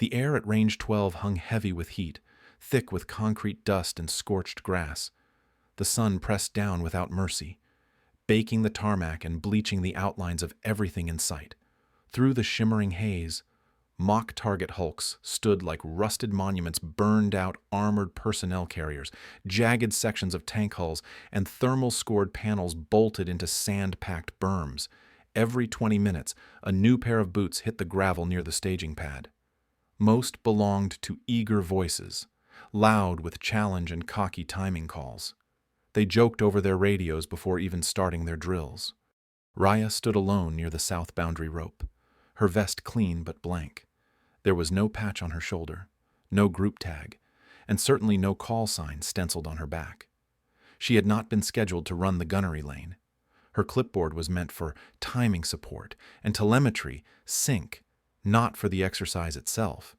The air at range 12 hung heavy with heat, thick with concrete dust and scorched grass. The sun pressed down without mercy, baking the tarmac and bleaching the outlines of everything in sight. Through the shimmering haze, mock target hulks stood like rusted monuments, burned-out armored personnel carriers, jagged sections of tank hulls, and thermal-scored panels bolted into sand-packed berms. Every 20 minutes, a new pair of boots hit the gravel near the staging pad. Most belonged to eager voices, loud with challenge and cocky timing calls. They joked over their radios before even starting their drills. Raya stood alone near the south boundary rope, her vest clean but blank. There was no patch on her shoulder, no group tag, and certainly no call sign stenciled on her back. She had not been scheduled to run the gunnery lane. Her clipboard was meant for timing support and telemetry sync, not for the exercise itself.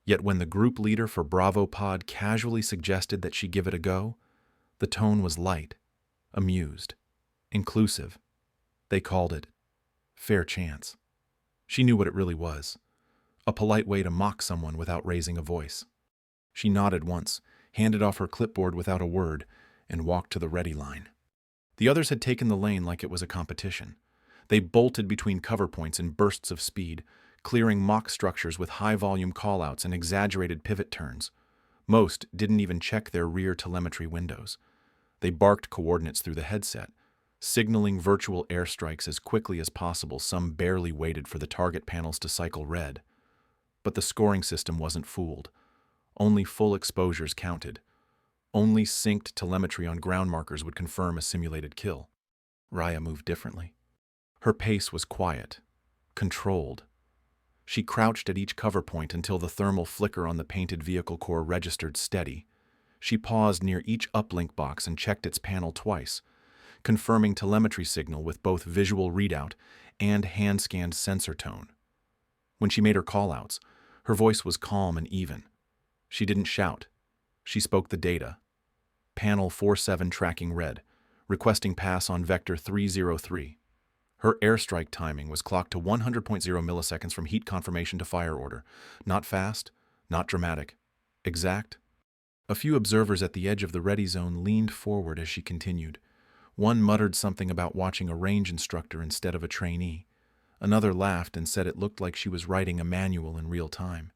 Yet when the group leader for Bravo Pod casually suggested that she give it a go, the tone was light, amused, inclusive. They called it fair chance. She knew what it really was, a polite way to mock someone without raising a voice. She nodded once, handed off her clipboard without a word, and walked to the ready line. The others had taken the lane like it was a competition. They bolted between cover points in bursts of speed, clearing mock structures with high-volume callouts and exaggerated pivot turns. Most didn't even check their rear telemetry windows. They barked coordinates through the headset, signaling virtual airstrikes as quickly as possible. Some barely waited for the target panels to cycle red. But the scoring system wasn't fooled. Only full exposures counted. Only synced telemetry on ground markers would confirm a simulated kill. Raya moved differently. Her pace was quiet, controlled. She crouched at each cover point until the thermal flicker on the painted vehicle core registered steady. She paused near each uplink box and checked its panel twice, confirming telemetry signal with both visual readout and hand-scanned sensor tone. When she made her callouts, her voice was calm and even. She didn't shout. She spoke the data. Panel 47 tracking red, requesting pass on vector 303. Her airstrike timing was clocked to 100.0 milliseconds from heat confirmation to fire order. Not fast, not dramatic. Exact. A few observers at the edge of the ready zone leaned forward as she continued. One muttered something about watching a range instructor instead of a trainee. Another laughed and said it looked like she was writing a manual in real time.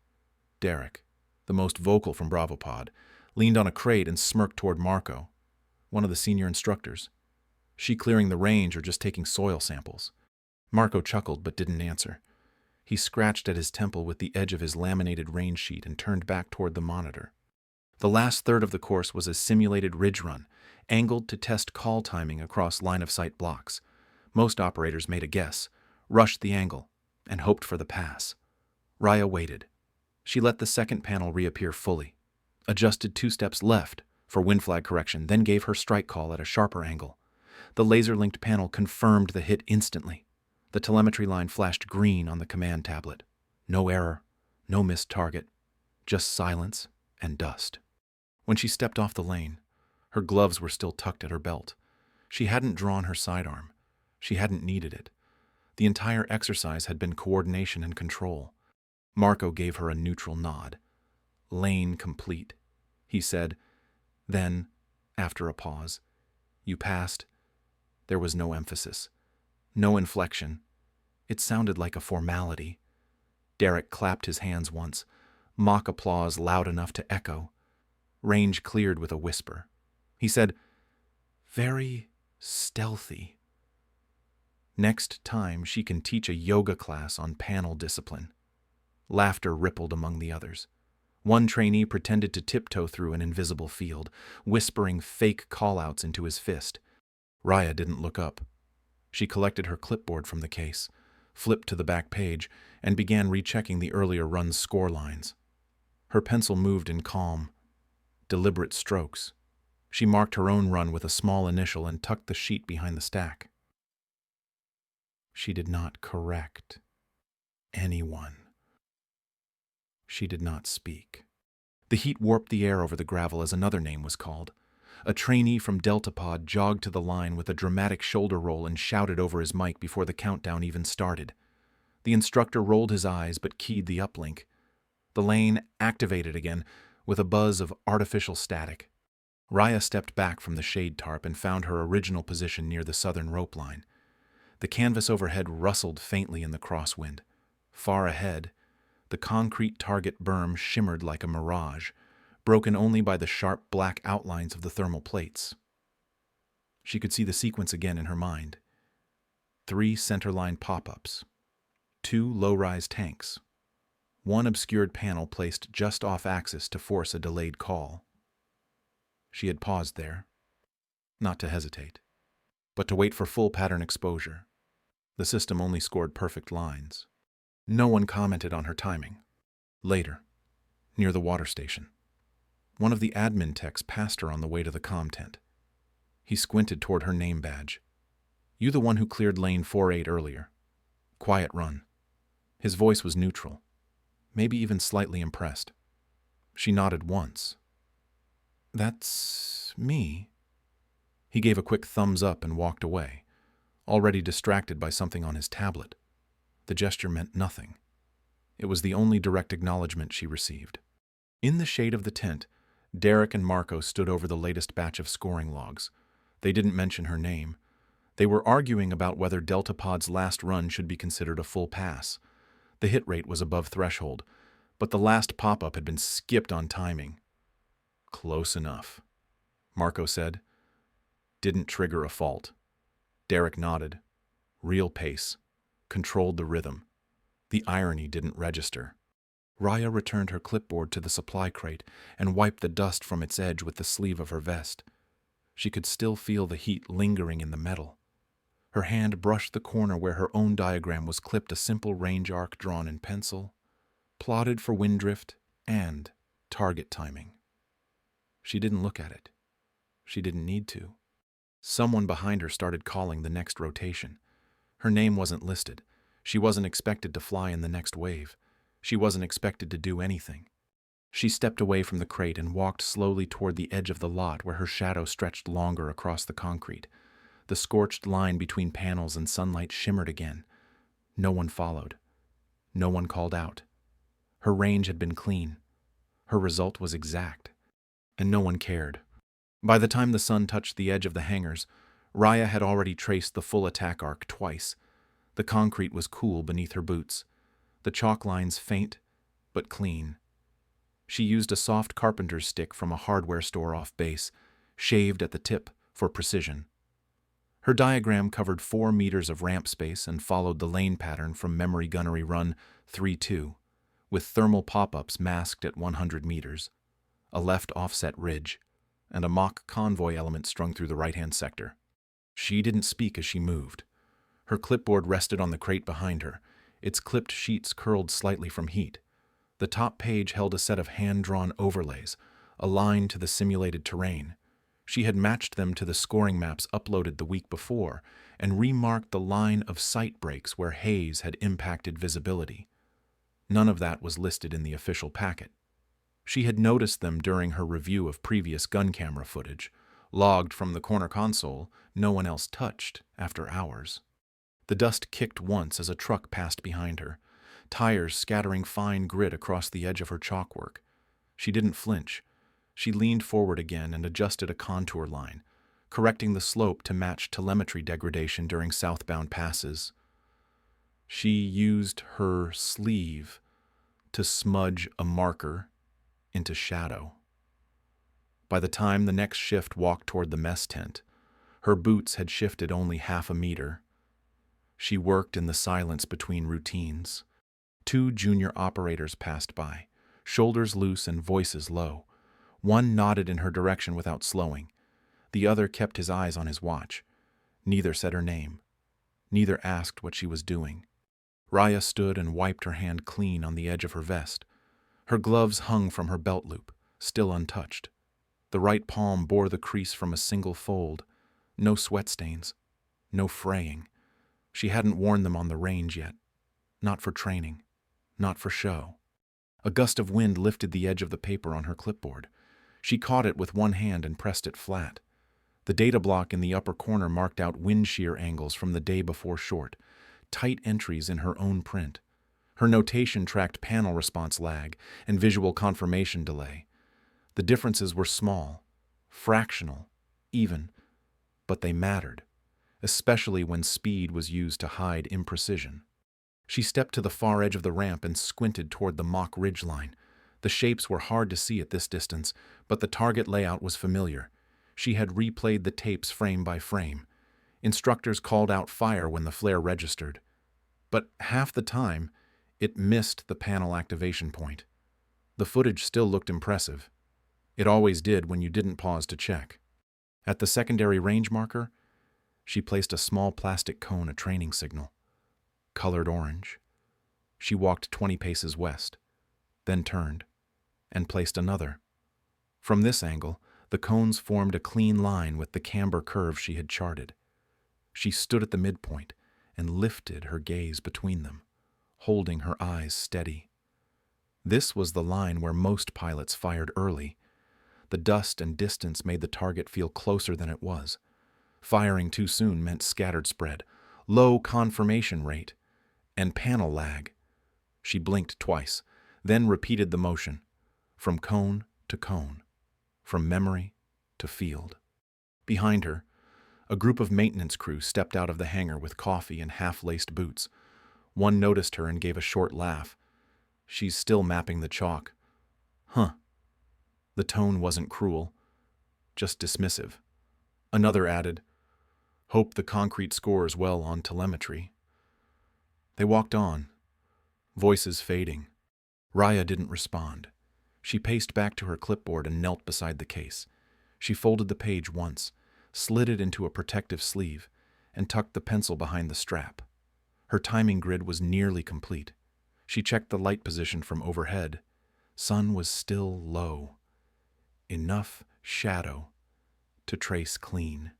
Derek, the most vocal from Bravo Pod, leaned on a crate and smirked toward Marco, one of the senior instructors. She clearing the range or just taking soil samples? Marco chuckled but didn't answer. He scratched at his temple with the edge of his laminated range sheet and turned back toward the monitor. The last third of the course was a simulated ridge run, angled to test call timing across line-of-sight blocks. Most operators made a guess, rushed the angle, and hoped for the pass. Raya waited. She let the second panel reappear fully, adjusted 2 steps left for wind flag correction, then gave her strike call at a sharper angle. The laser-linked panel confirmed the hit instantly. The telemetry line flashed green on the command tablet. No error, no missed target, just silence and dust. When she stepped off the lane, her gloves were still tucked at her belt. She hadn't drawn her sidearm. She hadn't needed it. The entire exercise had been coordination and control. Marco gave her a neutral nod. Lane complete, he said. Then, after a pause, you passed. There was no emphasis, no inflection. It sounded like a formality. Derek clapped his hands once, mock applause loud enough to echo. Range cleared with a whisper. He said, "Very stealthy. Next time she can teach a yoga class on panel discipline." Laughter rippled among the others. One trainee pretended to tiptoe through an invisible field, whispering fake callouts into his fist. Raya didn't look up. She collected her clipboard from the case, flipped to the back page, and began rechecking the earlier run's score lines. Her pencil moved in calm, deliberate strokes. She marked her own run with a small initial and tucked the sheet behind the stack. She did not correct anyone. She did not speak. The heat warped the air over the gravel as another name was called. A trainee from Delta Pod jogged to the line with a dramatic shoulder roll and shouted over his mic before the countdown even started. The instructor rolled his eyes but keyed the uplink. The lane activated again with a buzz of artificial static. Raya stepped back from the shade tarp and found her original position near the southern rope line. The canvas overhead rustled faintly in the crosswind. Far ahead, the concrete target berm shimmered like a mirage, broken only by the sharp black outlines of the thermal plates. She could see the sequence again in her mind. 3 centerline pop-ups, 2 low-rise tanks, 1 obscured panel placed just off-axis to force a delayed call. She had paused there, not to hesitate, but to wait for full pattern exposure. The system only scored perfect lines. No one commented on her timing. Later, near the water station, one of the admin techs passed her on the way to the comm tent. He squinted toward her name badge. "You the one who cleared lane 48 earlier. Quiet run." His voice was neutral, maybe even slightly impressed. She nodded once. "That's me." He gave a quick thumbs up and walked away, already distracted by something on his tablet. The gesture meant nothing. It was the only direct acknowledgement she received. In the shade of the tent, Derek and Marco stood over the latest batch of scoring logs. They didn't mention her name. They were arguing about whether Delta Pod's last run should be considered a full pass. The hit rate was above threshold, but the last pop-up had been skipped on timing. "Close enough," Marco said. "Didn't trigger a fault." Derek nodded. Real pace. Controlled the rhythm. The irony didn't register. Raya returned her clipboard to the supply crate and wiped the dust from its edge with the sleeve of her vest. She could still feel the heat lingering in the metal. Her hand brushed the corner where her own diagram was clipped, a simple range arc drawn in pencil, plotted for wind drift and target timing. She didn't look at it. She didn't need to. Someone behind her started calling the next rotation. Her name wasn't listed. She wasn't expected to fly in the next wave. She wasn't expected to do anything. She stepped away from the crate and walked slowly toward the edge of the lot where her shadow stretched longer across the concrete. The scorched line between panels and sunlight shimmered again. No one followed. No one called out. Her range had been clean. Her result was exact. And no one cared. By the time the sun touched the edge of the hangars, Raya had already traced the full attack arc twice. The concrete was cool beneath her boots. The chalk lines faint, but clean. She used a soft carpenter's stick from a hardware store off base, shaved at the tip for precision. Her diagram covered 4 meters of ramp space and followed the lane pattern from memory gunnery run 3-2, with thermal pop-ups masked at 100 meters, a left offset ridge, and a mock convoy element strung through the right-hand sector. She didn't speak as she moved. Her clipboard rested on the crate behind her, its clipped sheets curled slightly from heat. The top page held a set of hand-drawn overlays, aligned to the simulated terrain. She had matched them to the scoring maps uploaded the week before and remarked the line of sight breaks where haze had impacted visibility. None of that was listed in the official packet. She had noticed them during her review of previous gun camera footage, logged from the corner console no one else touched after hours. The dust kicked once as a truck passed behind her, tires scattering fine grit across the edge of her chalkwork. She didn't flinch. She leaned forward again and adjusted a contour line, correcting the slope to match telemetry degradation during southbound passes. She used her sleeve to smudge a marker into shadow. By the time the next shift walked toward the mess tent, her boots had shifted only half a meter. She worked in the silence between routines. 2 junior operators passed by, shoulders loose and voices low. One nodded in her direction without slowing. The other kept his eyes on his watch. Neither said her name. Neither asked what she was doing. Raya stood and wiped her hand clean on the edge of her vest. Her gloves hung from her belt loop, still untouched. The right palm bore the crease from a single fold. No sweat stains. No fraying. She hadn't worn them on the range yet. Not for training. Not for show. A gust of wind lifted the edge of the paper on her clipboard. She caught it with one hand and pressed it flat. The data block in the upper corner marked out wind shear angles from the day before short, tight entries in her own print. Her notation tracked panel response lag and visual confirmation delay. The differences were small, fractional, even, but they mattered, especially when speed was used to hide imprecision. She stepped to the far edge of the ramp and squinted toward the mock ridgeline. The shapes were hard to see at this distance, but the target layout was familiar. She had replayed the tapes frame by frame. Instructors called out fire when the flare registered. But half the time, it missed the panel activation point. The footage still looked impressive. It always did when you didn't pause to check. At the secondary range marker, she placed a small plastic cone, a training signal. Colored orange. She walked 20 paces west, then turned, and placed another. From this angle, the cones formed a clean line with the camber curve she had charted. She stood at the midpoint and lifted her gaze between them, holding her eyes steady. This was the line where most pilots fired early. The dust and distance made the target feel closer than it was. Firing too soon meant scattered spread, low confirmation rate, and panel lag. She blinked twice, then repeated the motion, from cone to cone, from memory to field. Behind her, a group of maintenance crew stepped out of the hangar with coffee and half-laced boots. One noticed her and gave a short laugh. She's still mapping the chalk. Huh. The tone wasn't cruel, just dismissive. Another added, hope the concrete scores well on telemetry. They walked on, voices fading. Raya didn't respond. She paced back to her clipboard and knelt beside the case. She folded the page once, slid it into a protective sleeve, and tucked the pencil behind the strap. Her timing grid was nearly complete. She checked the light position from overhead. Sun was still low. Enough shadow to trace clean.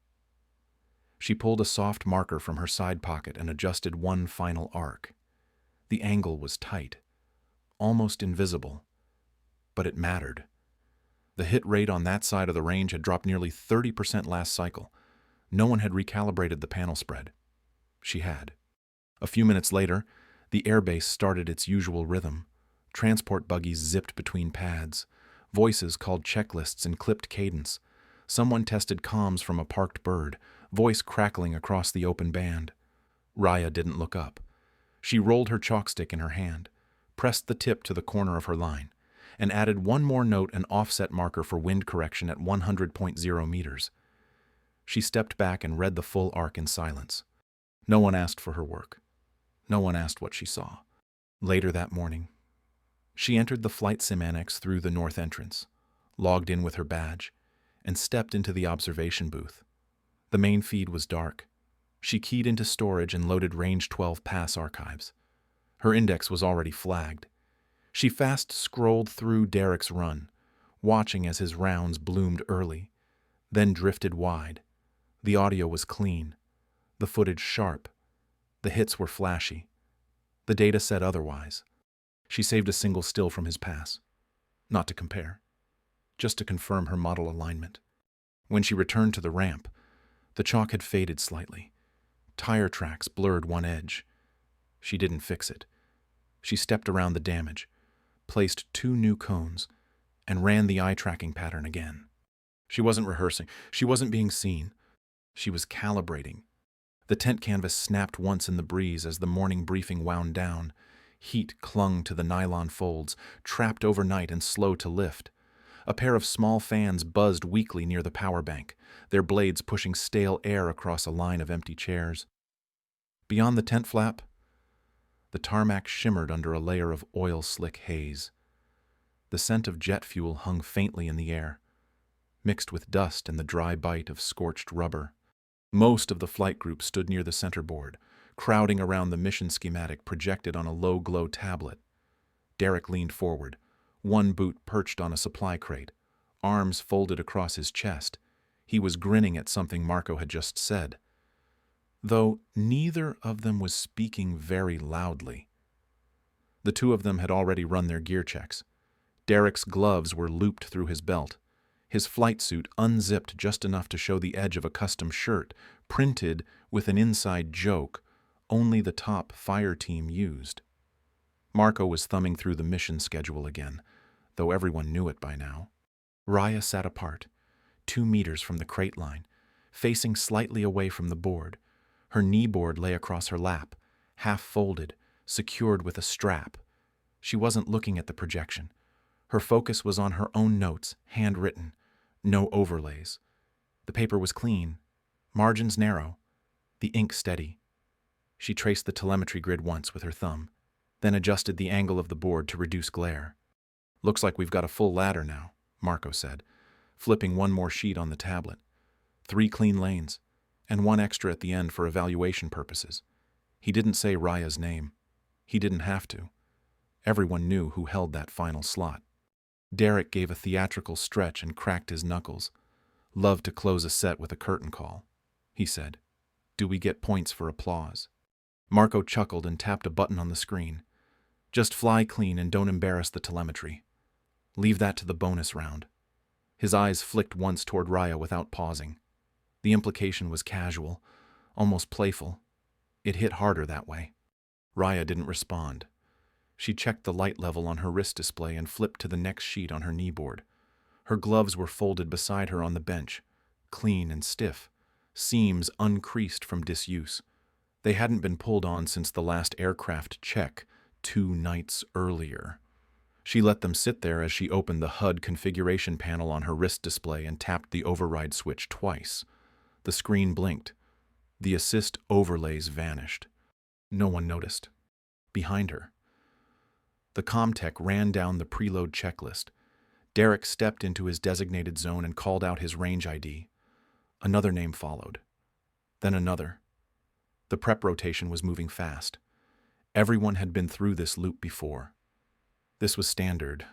She pulled a soft marker from her side pocket and adjusted one final arc. The angle was tight, almost invisible, but it mattered. The hit rate on that side of the range had dropped nearly 30% last cycle. No one had recalibrated the panel spread. She had. A few minutes later, the airbase started its usual rhythm. Transport buggies zipped between pads. Voices called checklists in clipped cadence. Someone tested comms from a parked bird, voice crackling across the open band. Raya didn't look up. She rolled her chalkstick in her hand, pressed the tip to the corner of her line, and added one more note and offset marker for wind correction at 100.0 meters. She stepped back and read the full arc in silence. No one asked for her work. No one asked what she saw. Later that morning, she entered the flight sim annex through the north entrance, logged in with her badge, and stepped into the observation booth. The main feed was dark. She keyed into storage and loaded Range 12 pass archives. Her index was already flagged. She fast scrolled through Derek's run, watching as his rounds bloomed early, then drifted wide. The audio was clean, the footage sharp, the hits were flashy. The data said otherwise. She saved a single still from his pass, not to compare, just to confirm her model alignment. When she returned to the ramp, the chalk had faded slightly. Tire tracks blurred one edge. She didn't fix it. She stepped around the damage, placed 2 new cones, and ran the eye tracking pattern again. She wasn't rehearsing. She wasn't being seen. She was calibrating. The tent canvas snapped once in the breeze as the morning briefing wound down. Heat clung to the nylon folds, trapped overnight and slow to lift. A pair of small fans buzzed weakly near the power bank, their blades pushing stale air across a line of empty chairs. Beyond the tent flap, the tarmac shimmered under a layer of oil-slick haze. The scent of jet fuel hung faintly in the air, mixed with dust and the dry bite of scorched rubber. Most of the flight group stood near the center board, crowding around the mission schematic projected on a low-glow tablet. Derek leaned forward, one boot perched on a supply crate, arms folded across his chest. He was grinning at something Marco had just said, though neither of them was speaking very loudly. The 2 of them had already run their gear checks. Derek's gloves were looped through his belt, his flight suit unzipped just enough to show the edge of a custom shirt, printed with an inside joke only the top fire team used. Marco was thumbing through the mission schedule again, though everyone knew it by now. Raya sat apart, 2 meters from the crate line, facing slightly away from the board. Her knee board lay across her lap, half folded, secured with a strap. She wasn't looking at the projection. Her focus was on her own notes, handwritten, no overlays. The paper was clean, margins narrow, the ink steady. She traced the telemetry grid once with her thumb, then adjusted the angle of the board to reduce glare. "Looks like we've got a full ladder now," Marco said, flipping one more sheet on the tablet. 3 clean lanes, and 1 extra at the end for evaluation purposes. He didn't say Raya's name. He didn't have to. Everyone knew who held that final slot. Derek gave a theatrical stretch and cracked his knuckles. "Love to close a set with a curtain call," he said. "Do we get points for applause?" Marco chuckled and tapped a button on the screen. "Just fly clean and don't embarrass the telemetry. Leave that to the bonus round." His eyes flicked once toward Raya without pausing. The implication was casual, almost playful. It hit harder that way. Raya didn't respond. She checked the light level on her wrist display and flipped to the next sheet on her kneeboard. Her gloves were folded beside her on the bench, clean and stiff, seams uncreased from disuse. They hadn't been pulled on since the last aircraft check 2 nights earlier. She let them sit there as she opened the HUD configuration panel on her wrist display and tapped the override switch twice. The screen blinked. The assist overlays vanished. No one noticed. Behind her, the ComTech ran down the preload checklist. Derek stepped into his designated zone and called out his range ID. Another name followed. Then another. The prep rotation was moving fast. Everyone had been through this loop before. This was standard.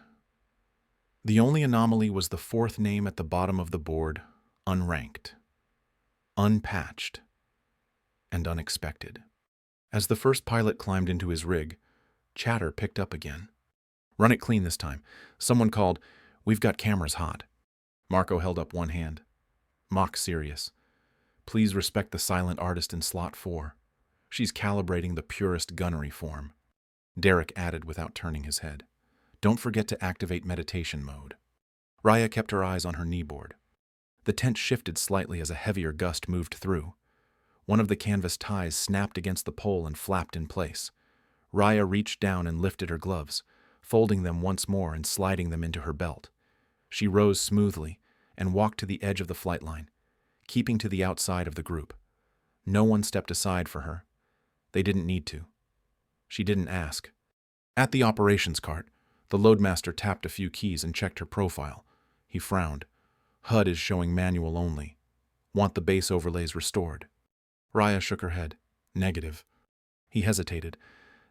The only anomaly was the 4th name at the bottom of the board, unranked, unpatched, and unexpected. As the first pilot climbed into his rig, chatter picked up again. "Run it clean this time." Someone called, "We've got cameras hot." Marco held up one hand. Mock serious. "Please respect the silent artist in slot 4. She's calibrating the purest gunnery form." Derek added without turning his head, "Don't forget to activate meditation mode." Raya kept her eyes on her kneeboard. The tent shifted slightly as a heavier gust moved through. One of the canvas ties snapped against the pole and flapped in place. Raya reached down and lifted her gloves, folding them once more and sliding them into her belt. She rose smoothly and walked to the edge of the flight line, keeping to the outside of the group. No one stepped aside for her. They didn't need to. She didn't ask. At the operations cart, the loadmaster tapped a few keys and checked her profile. He frowned. "HUD is showing manual only. Want the base overlays restored?" Raya shook her head. "Negative." He hesitated.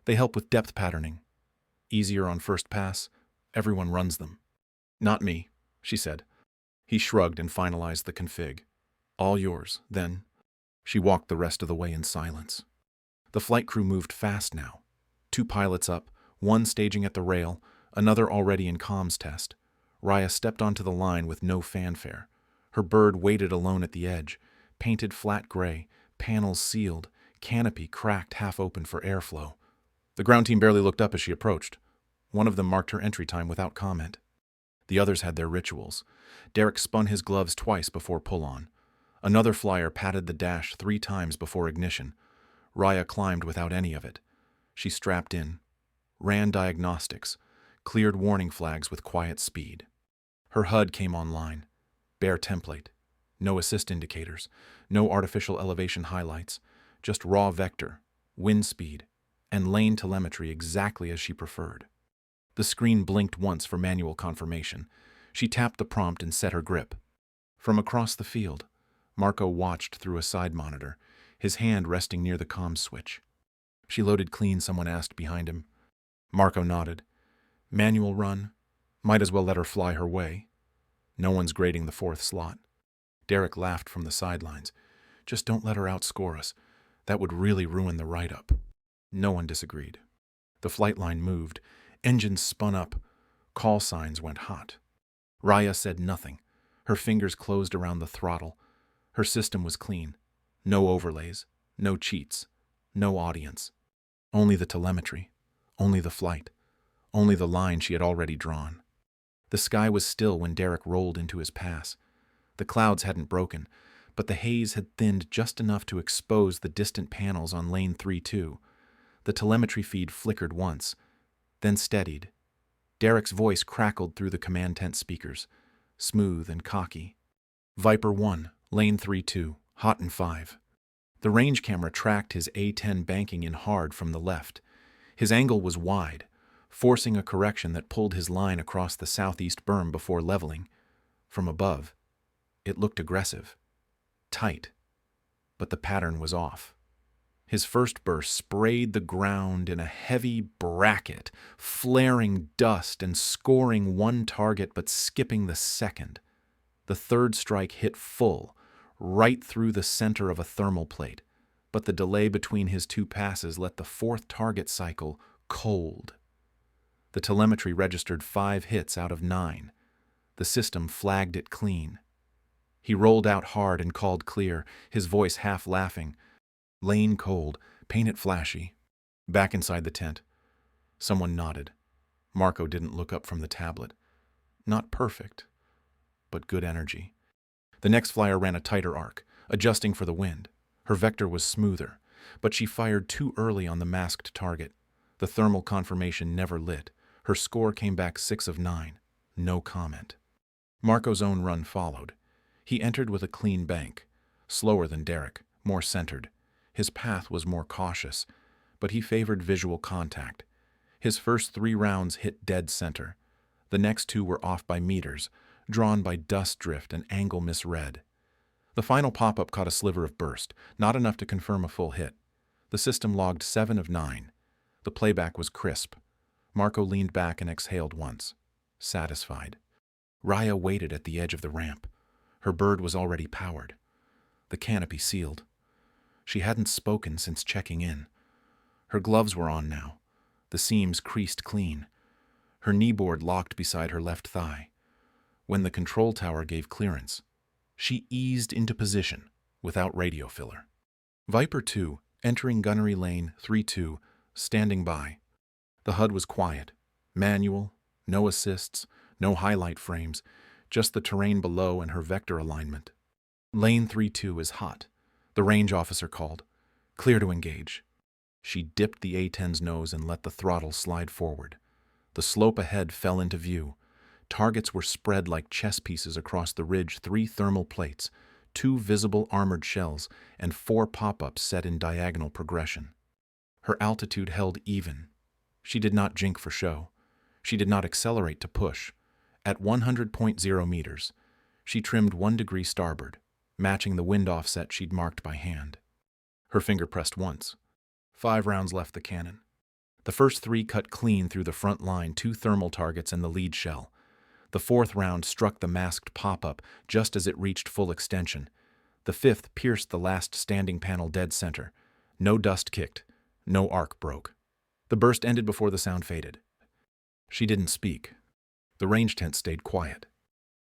"They help with depth patterning. Easier on first pass. Everyone runs them." "Not me," she said. He shrugged and finalized the config. "All yours, then." She walked the rest of the way in silence. The flight crew moved fast now. 2 pilots up, one staging at the rail, another already in comms test. Raya stepped onto the line with no fanfare. Her bird waited alone at the edge, painted flat gray, panels sealed, canopy cracked half open for airflow. The ground team barely looked up as she approached. One of them marked her entry time without comment. The others had their rituals. Derek spun his gloves twice before pull-on. Another flyer patted the dash 3 times before ignition. Raya climbed without any of it. She strapped in, ran diagnostics, cleared warning flags with quiet speed. Her HUD came online. Bare template. No assist indicators. No artificial elevation highlights. Just raw vector, wind speed, and lane telemetry exactly as she preferred. The screen blinked once for manual confirmation. She tapped the prompt and set her grip. From across the field, Marco watched through a side monitor, his hand resting near the comms switch. "She loaded clean?" someone asked behind him. Marco nodded. "Manual run. Might as well let her fly her way. No one's grading the 4th slot." Derek laughed from the sidelines. "Just don't let her outscore us. That would really ruin the write-up." No one disagreed. The flight line moved. Engines spun up. Call signs went hot. Raya said nothing. Her fingers closed around the throttle. Her system was clean. No overlays, no cheats, no audience. Only the telemetry. Only the flight. Only the line she had already drawn. The sky was still when Derek rolled into his pass. The clouds hadn't broken, but the haze had thinned just enough to expose the distant panels on lane 3-2. The telemetry feed flickered once, then steadied. Derek's voice crackled through the command tent speakers, smooth and cocky. Viper 1, lane 3-2, hot and 5. The range camera tracked his A-10 banking in hard from the left. His angle was wide, forcing a correction that pulled his line across the southeast berm before leveling. From above, it looked aggressive, tight, but the pattern was off. His first burst sprayed the ground in a heavy bracket, flaring dust and scoring one target but skipping the second. The third strike hit full, right through the center of a thermal plate, but the delay between his two passes let the fourth target cycle cold. The telemetry registered 5 hits out of 9. The system flagged it clean. He rolled out hard and called clear, his voice half laughing. Lane cold, paint it flashy. Back inside the tent. Someone nodded. Marco didn't look up from the tablet. Not perfect, but good energy. The next flyer ran a tighter arc, adjusting for the wind. Her vector was smoother, but she fired too early on the masked target. The thermal confirmation never lit. Her score came back 6 of 9. No comment. Marco's own run followed. He entered with a clean bank, slower than Derek, more centered. His path was more cautious, but he favored visual contact. His first 3 rounds hit dead center. The next 2 were off by meters, drawn by dust drift and angle misread. The final pop-up caught a sliver of burst, not enough to confirm a full hit. The system logged 7 of 9. The playback was crisp. Marco leaned back and exhaled once, satisfied. Raya waited at the edge of the ramp. Her bird was already powered. The canopy sealed. She hadn't spoken since checking in. Her gloves were on now, the seams creased clean. Her kneeboard locked beside her left thigh. When the control tower gave clearance, she eased into position without radio filler. Viper 2, entering gunnery lane 3-2, standing by. The HUD was quiet, manual, no assists, no highlight frames, just the terrain below and her vector alignment. Lane 3-2 is hot, the range officer called. Clear to engage. She dipped the A-10's nose and let the throttle slide forward. The slope ahead fell into view. Targets were spread like chess pieces across the ridge, 3 thermal plates, 2 visible armored shells, and 4 pop-ups set in diagonal progression. Her altitude held even. She did not jink for show. She did not accelerate to push. At 100.0 meters, she trimmed 1 degree starboard, matching the wind offset she'd marked by hand. Her finger pressed once. 5 rounds left the cannon. The first 3 cut clean through the front line, 2 thermal targets and the lead shell. The 4th round struck the masked pop-up just as it reached full extension. The 5th pierced the last standing panel dead center. No dust kicked. No arc broke. The burst ended before the sound faded. She didn't speak. The range tent stayed quiet.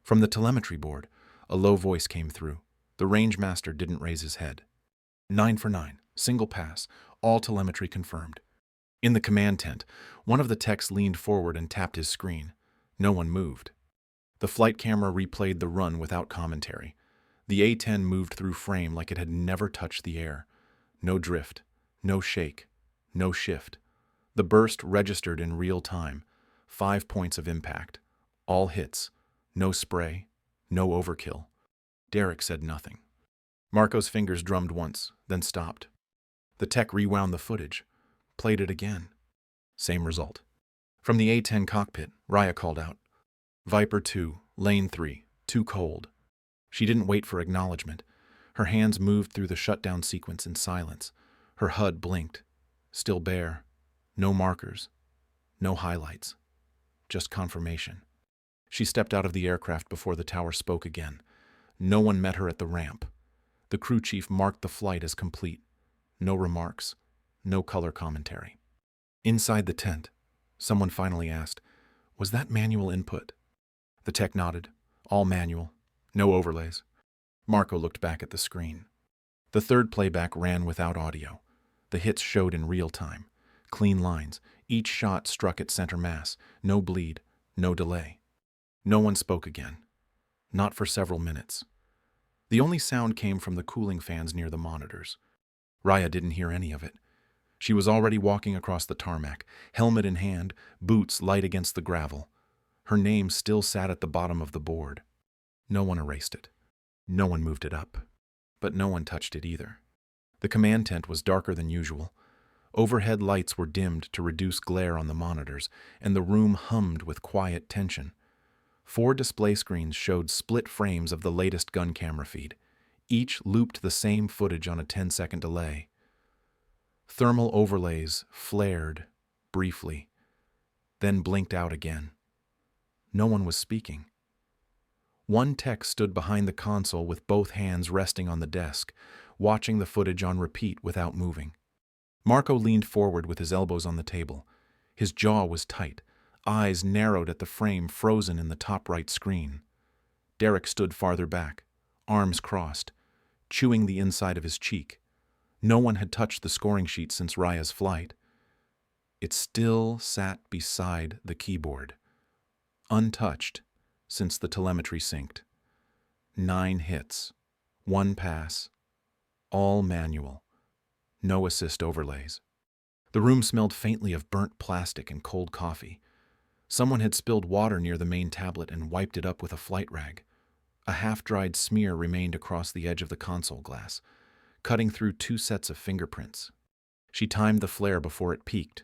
From the telemetry board, a low voice came through. The range master didn't raise his head. 9 for 9, single pass, all telemetry confirmed. In the command tent, one of the techs leaned forward and tapped his screen. No one moved. The flight camera replayed the run without commentary. The A-10 moved through frame like it had never touched the air. No drift, no shake, no shift. The burst registered in real time. 5 points of impact. All hits. No spray. No overkill. Derek said nothing. Marco's fingers drummed once, then stopped. The tech rewound the footage. Played it again. Same result. From the A-10 cockpit, Raya called out, Viper 2, lane 3, too cold. She didn't wait for acknowledgement. Her hands moved through the shutdown sequence in silence. Her HUD blinked. Still bare. No markers. No highlights. Just confirmation. She stepped out of the aircraft before the tower spoke again. No one met her at the ramp. The crew chief marked the flight as complete. No remarks. No color commentary. Inside the tent, someone finally asked, was that manual input? The tech nodded. All manual. No overlays. Marco looked back at the screen. The third playback ran without audio. The hits showed in real time. clean lines. Each shot struck at center mass. No bleed, no delay. No one spoke again. Not for several minutes. The only sound came from the cooling fans near the monitors. Raya didn't hear any of it. She was already walking across the tarmac, helmet in hand, boots light against the gravel. Her name still sat at the bottom of the board. No one erased it. No one moved it up. But no one touched it either. The command tent was darker than usual. Overhead lights were dimmed to reduce glare on the monitors, and the room hummed with quiet tension. 4 display screens showed split frames of the latest gun camera feed. Each looped the same footage on a 10-second delay. Thermal overlays flared briefly, then blinked out again. No one was speaking. One tech stood behind the console with both hands resting on the desk, watching the footage on repeat without moving. Marco leaned forward with his elbows on the table. His jaw was tight, eyes narrowed at the frame frozen in the top right screen. Derek stood farther back, arms crossed, chewing the inside of his cheek. No one had touched the scoring sheet since Raya's flight. It still sat beside the keyboard, untouched since the telemetry synced. 9 hits, 1 pass, all manual, no assist overlays. The room smelled faintly of burnt plastic and cold coffee. Someone had spilled water near the main tablet and wiped it up with a flight rag. A half-dried smear remained across the edge of the console glass, cutting through 2 sets of fingerprints. She timed the flare before it peaked.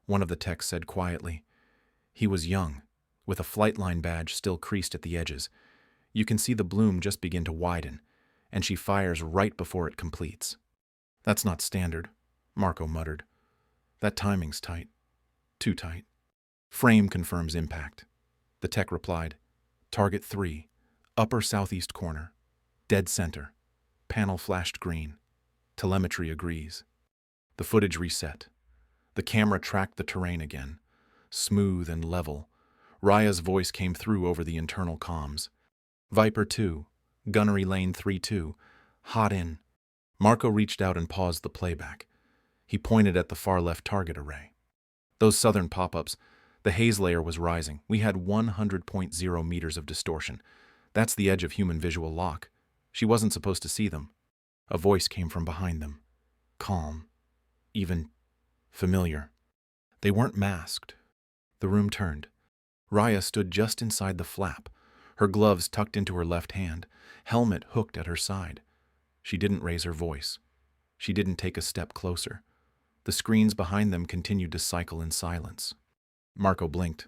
One of the techs said quietly, "He was young, with a flight line badge still creased at the edges. You can see the bloom just begin to widen, and she fires right before it completes." "That's not standard," Marco muttered. "That timing's tight. Too tight." "Frame confirms impact." The tech replied, "Target 3, upper southeast corner, dead center. Panel flashed green. Telemetry agrees." The footage reset. The camera tracked the terrain again, smooth and level. Raya's voice came through over the internal comms. "Viper 2, Gunnery lane 3-2, hot in." Marco reached out and paused the playback. He pointed at the far left target array. "Those southern pop-ups, the haze layer was rising. We had 100.0 meters of distortion. That's the edge of human visual lock. She wasn't supposed to see them." A voice came from behind them. Calm. Even familiar. They weren't masked. The room turned. Raya stood just inside the flap, her gloves tucked into her left hand, helmet hooked at her side. She didn't raise her voice. She didn't take a step closer. The screens behind them continued to cycle in silence. Marco blinked.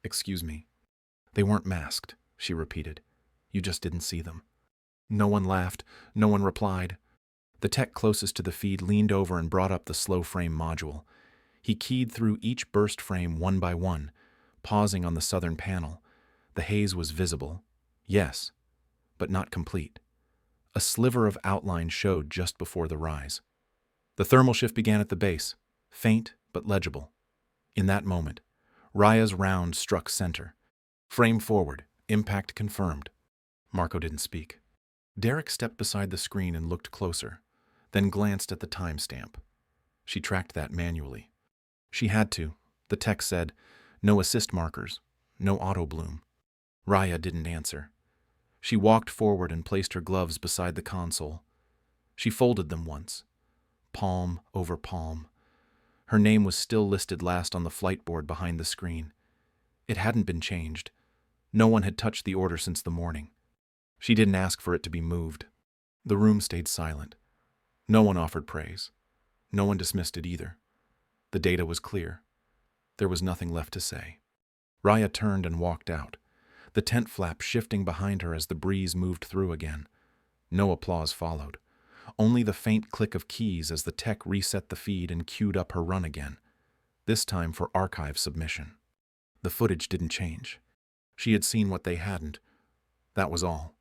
"Excuse me." "They weren't masked," she repeated. "You just didn't see them." No one laughed. No one replied. The tech closest to the feed leaned over and brought up the slow frame module. He keyed through each burst frame one by one, pausing on the southern panel. The haze was visible, yes, but not complete. A sliver of outline showed just before the rise. The thermal shift began at the base, faint but legible. In that moment, Raya's round struck center. Frame forward, impact confirmed. Marco didn't speak. Derek stepped beside the screen and looked closer, then glanced at the timestamp. She tracked that manually. She had to, the text said. No assist markers, no auto bloom. Raya didn't answer. She walked forward and placed her gloves beside the console. She folded them once, palm over palm. Her name was still listed last on the flight board behind the screen. It hadn't been changed. No one had touched the order since the morning. She didn't ask for it to be moved. The room stayed silent. No one offered praise. No one dismissed it either. The data was clear. There was nothing left to say. Raya turned and walked out, the tent flap shifting behind her as the breeze moved through again. No applause followed. Only the faint click of keys as the tech reset the feed and queued up her run again, this time for archive submission. The footage didn't change. She had seen what they hadn't. That was all.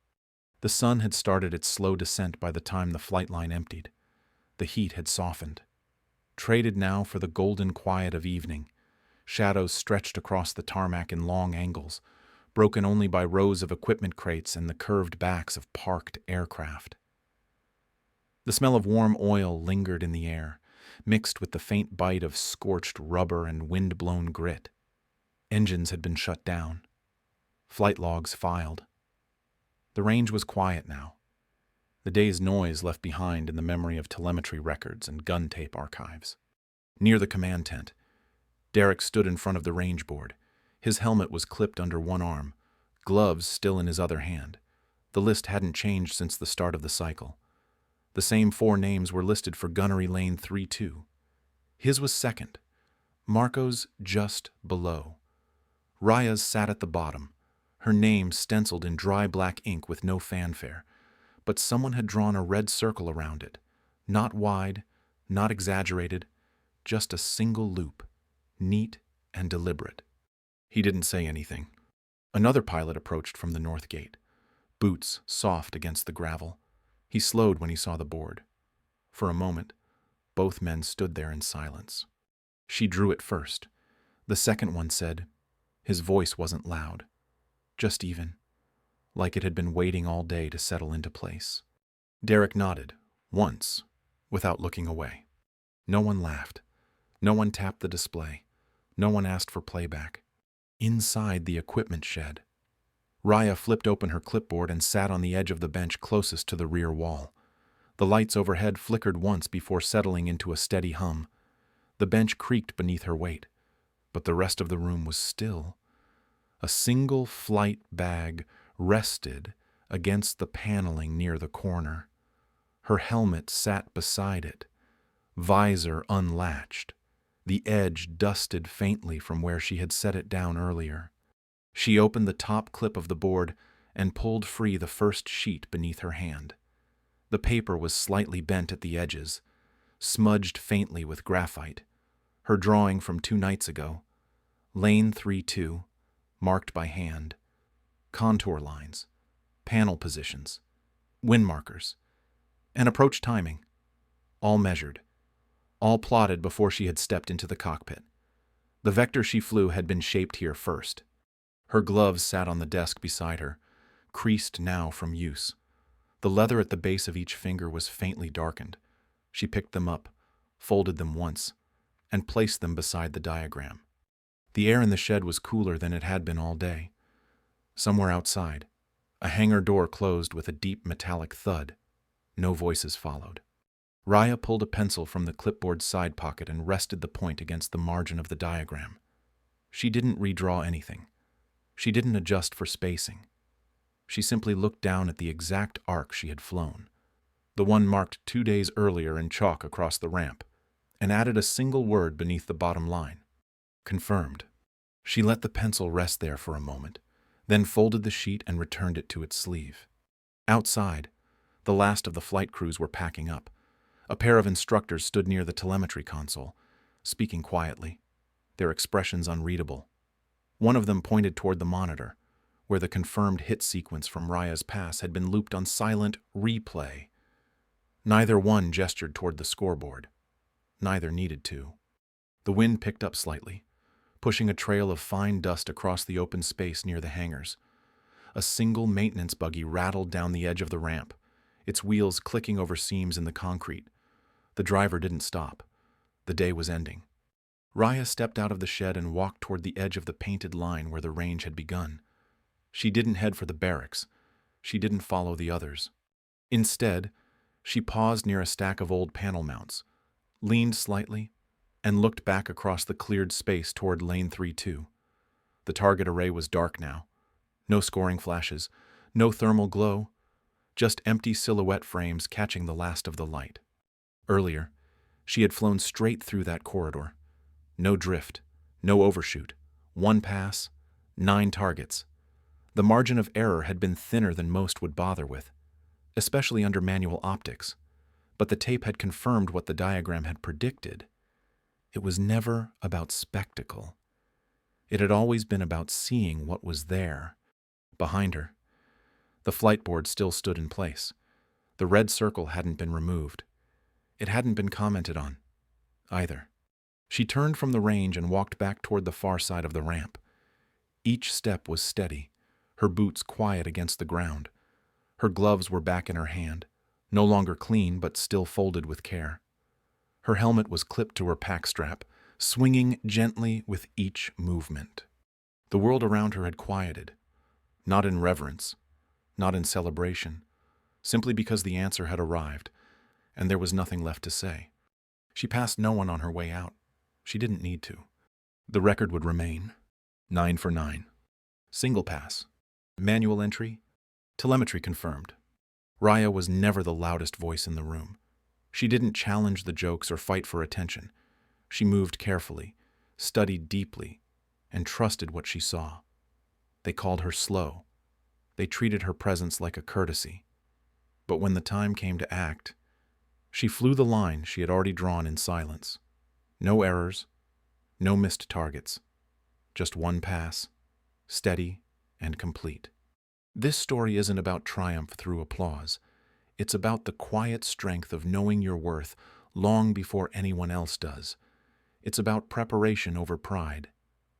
The sun had started its slow descent by the time the flight line emptied. The heat had softened. Traded now for the golden quiet of evening, shadows stretched across the tarmac in long angles, broken only by rows of equipment crates and the curved backs of parked aircraft. The smell of warm oil lingered in the air, mixed with the faint bite of scorched rubber and wind-blown grit. Engines had been shut down. Flight logs filed. The range was quiet now. The day's noise left behind in the memory of telemetry records and gun tape archives. Near the command tent, Derek stood in front of the range board. His helmet was clipped under one arm, gloves still in his other hand. The list hadn't changed since the start of the cycle. The same 4 names were listed for Gunnery Lane 3-2. His was second. Marco's just below. Raya's sat at the bottom, her name stenciled in dry black ink with no fanfare, but someone had drawn a red circle around it. Not wide, not exaggerated, just a single loop, neat and deliberate. He didn't say anything. Another pilot approached from the north gate, boots soft against the gravel. He slowed when he saw the board. For a moment, both men stood there in silence. She drew it first. The second one said, his voice wasn't loud, just even, like it had been waiting all day to settle into place. Derek nodded, once, without looking away. No one laughed. No one tapped the display. No one asked for playback. Inside the equipment shed, Raya flipped open her clipboard and sat on the edge of the bench closest to the rear wall. The lights overhead flickered once before settling into a steady hum. The bench creaked beneath her weight, but the rest of the room was still. A single flight bag rested against the paneling near the corner. Her helmet sat beside it, visor unlatched, the edge dusted faintly from where she had set it down earlier. She opened the top clip of the board and pulled free the first sheet beneath her hand. The paper was slightly bent at the edges, smudged faintly with graphite. Her drawing from 2 nights ago. Lane 3-2, marked by hand. Contour lines, panel positions, wind markers, and approach timing. All measured, all plotted before she had stepped into the cockpit. The vector she flew had been shaped here first. Her gloves sat on the desk beside her, creased now from use. The leather at the base of each finger was faintly darkened. She picked them up, folded them once, and placed them beside the diagram. The air in the shed was cooler than it had been all day. Somewhere outside, a hangar door closed with a deep metallic thud. No voices followed. Raya pulled a pencil from the clipboard's side pocket and rested the point against the margin of the diagram. She didn't redraw anything. She didn't adjust for spacing. She simply looked down at the exact arc she had flown, the one marked 2 days earlier in chalk across the ramp, and added a single word beneath the bottom line. Confirmed. She let the pencil rest there for a moment, then folded the sheet and returned it to its sleeve. Outside, the last of the flight crews were packing up. A pair of instructors stood near the telemetry console, speaking quietly, their expressions unreadable. One of them pointed toward the monitor, where the confirmed hit sequence from Raya's pass had been looped on silent replay. Neither one gestured toward the scoreboard. Neither needed to. The wind picked up slightly, pushing a trail of fine dust across the open space near the hangars. A single maintenance buggy rattled down the edge of the ramp, its wheels clicking over seams in the concrete. The driver didn't stop. The day was ending. Raya stepped out of the shed and walked toward the edge of the painted line where the range had begun. She didn't head for the barracks. She didn't follow the others. Instead, she paused near a stack of old panel mounts, leaned slightly, and looked back across the cleared space toward Lane 3-2. The target array was dark now. No scoring flashes, no thermal glow, just empty silhouette frames catching the last of the light. Earlier, she had flown straight through that corridor. No drift, no overshoot, 1 pass, 9 targets. The margin of error had been thinner than most would bother with, especially under manual optics, but the tape had confirmed what the diagram had predicted. It was never about spectacle. It had always been about seeing what was there. Behind her, the flight board still stood in place. The red circle hadn't been removed. It hadn't been commented on, either. She turned from the range and walked back toward the far side of the ramp. Each step was steady, her boots quiet against the ground. Her gloves were back in her hand, no longer clean but still folded with care. Her helmet was clipped to her pack strap, swinging gently with each movement. The world around her had quieted, not in reverence, not in celebration, simply because the answer had arrived, and there was nothing left to say. She passed no one on her way out. She didn't need to. The record would remain. 9 for 9. Single pass. Manual entry. Telemetry confirmed. Raya was never the loudest voice in the room. She didn't challenge the jokes or fight for attention. She moved carefully, studied deeply, and trusted what she saw. They called her slow. They treated her presence like a courtesy. But when the time came to act, she flew the line she had already drawn in silence. No errors, no missed targets. Just one pass, steady and complete. This story isn't about triumph through applause. It's about the quiet strength of knowing your worth long before anyone else does. It's about preparation over pride,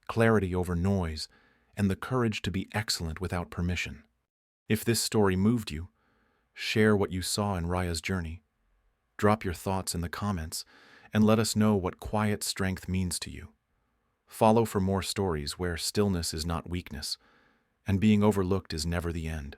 clarity over noise, and the courage to be excellent without permission. If this story moved you, share what you saw in Raya's journey. Drop your thoughts in the comments and let us know what quiet strength means to you. Follow for more stories where stillness is not weakness, and being overlooked is never the end.